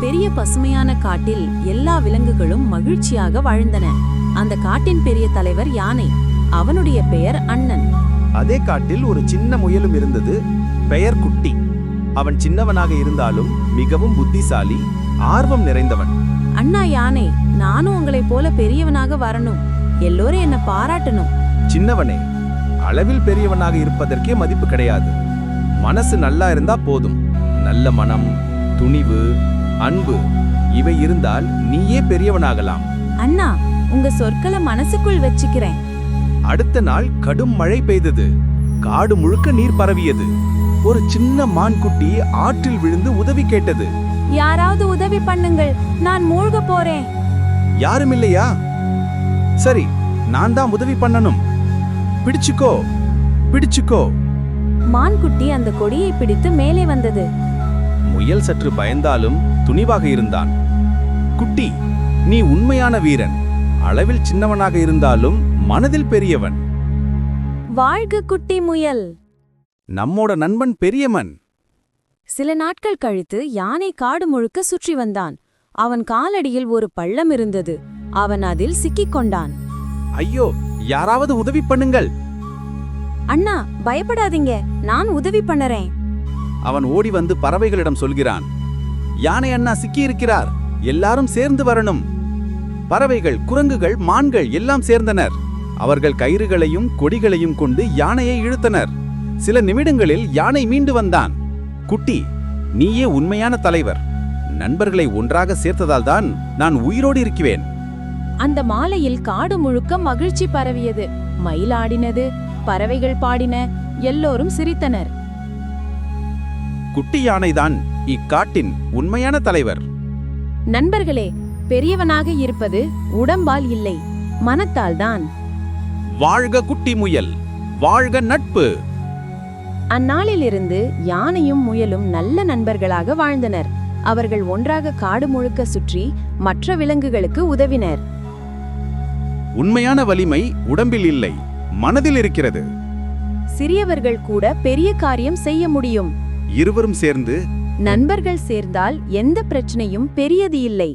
பெரிய பசுமையான காட்டில் எல்லா விலங்குகளும் மகிழ்ச்சியாக வாழ்ந்தன. அந்த காட்டின் பெரிய தலைவர் யானை. அவனுடைய பெயர் அண்ணன். அதே காட்டில் ஒரு சின்ன முயலும் இருந்தது. பெயர் குட்டி. அவன் சின்னவனாக இருந்தாலும் மிகவும் புத்திசாலி, ஆர்வம் நிறைந்தவன். அண்ணா யானை, நானும் உங்களைப் போல பெரியவனாக வரணும். எல்லோரும் என்ன பாராட்டணும். சின்னவனே, அளவில் பெரியவனாக இருப்பதற்கே மதிப்பு கிடையாது. மனசு நல்லா இருந்தா போதும். நல்ல மனம், துணிவு, அன்பு இவை இருந்தால் நீயே பெரியவனாகலாம். அண்ணா, உங்க சொற்களை மனசுக்குள் வச்சுக்கிறேன். அடுத்த நாள் கடும் மழை பெய்தது. காடு முழுக்க நீர் பரவியது. ஒரு சின்ன மான்குட்டி ஆற்றில் விழுந்து உதவி கேட்டது. யாராவது உதவி பண்ணுங்கள், நான் மூழ்க போறேன். யாரும் இல்லையா? சரி, நான் தான் உதவி பண்ணணும். பிடிச்சுக்கோ, பிடிச்சுக்கோ. மான்குட்டி அந்த கொடியை பிடித்து மேலே வந்தது. முயல் சற்று பயந்தாலும் துணிவாக இருந்தான். குட்டி, நீ உண்மையான வீரன். அளவில் சின்னவனாக இருந்தாலும் மனதில் பெரியவன். வாழ்க குட்டி முயல். நம்மோட நண்பன் பெரியவன். சில நாட்கள் கழித்து யானை காடு முழுக்க சுற்றி வந்தான். அவன் காலடியில் ஒரு பள்ளம் இருந்தது. அவன் அதில் சிக்கிக் கொண்டான். ஐயோ, யாராவது உதவி பண்ணுங்கள். அண்ணா, பயப்படாதீங்க, நான் உதவி பண்ணறேன். அவன் ஓடி வந்து பறவைகளிடம் சொல்கிறான். யானை அண்ணா சிக்கியிருக்கிறார், எல்லாரும் சேர்ந்து வரணும். பறவைகள், குரங்குகள், மான்கள் எல்லாம் சேர்ந்தனர். அவர்கள் கயிறுகளையும் கொடிகளையும் கொண்டு யானையை இழுத்தனர். சில நிமிடங்களில் யானை மீண்டு வந்தான். குட்டி, நீயே உண்மையான தலைவர். நண்பர்களை ஒன்றாக சேர்த்ததால் தான் நான் உயிரோடு இருக்கிறேன். அந்த மாலையில் காடு முழுக்க மகிழ்ச்சி பரவியது. மயிலாடினது, பறவைகள் பாடின, எல்லோரும் சிரித்தனர். குட்டி யானைதான் இக்காட்டின் உண்மையான தலைவர். நண்பர்களே, பெரியவனாக இருப்பது உடம்பால் இல்லை, மனத்தால் தான். வாழ்க குட்டி முயல், வாழ்க நட்பு. அந்நாளிலிருந்து யானையும் முயலும் நல்ல நண்பர்களாக வாழ்ந்தனர். அவர்கள் ஒன்றாக காடு முழுக்க சுற்றி மற்ற விலங்குகளுக்கு உதவினர். உண்மையான வலிமை உடம்பில் இல்லை, மனதில் இருக்கிறது. சிறியவர்கள் கூட பெரிய காரியம் செய்ய முடியும். இருவரும் சேர்ந்து நண்பர்கள் சேர்ந்தால் எந்த பிரச்சனையும் பெரியது இல்லை.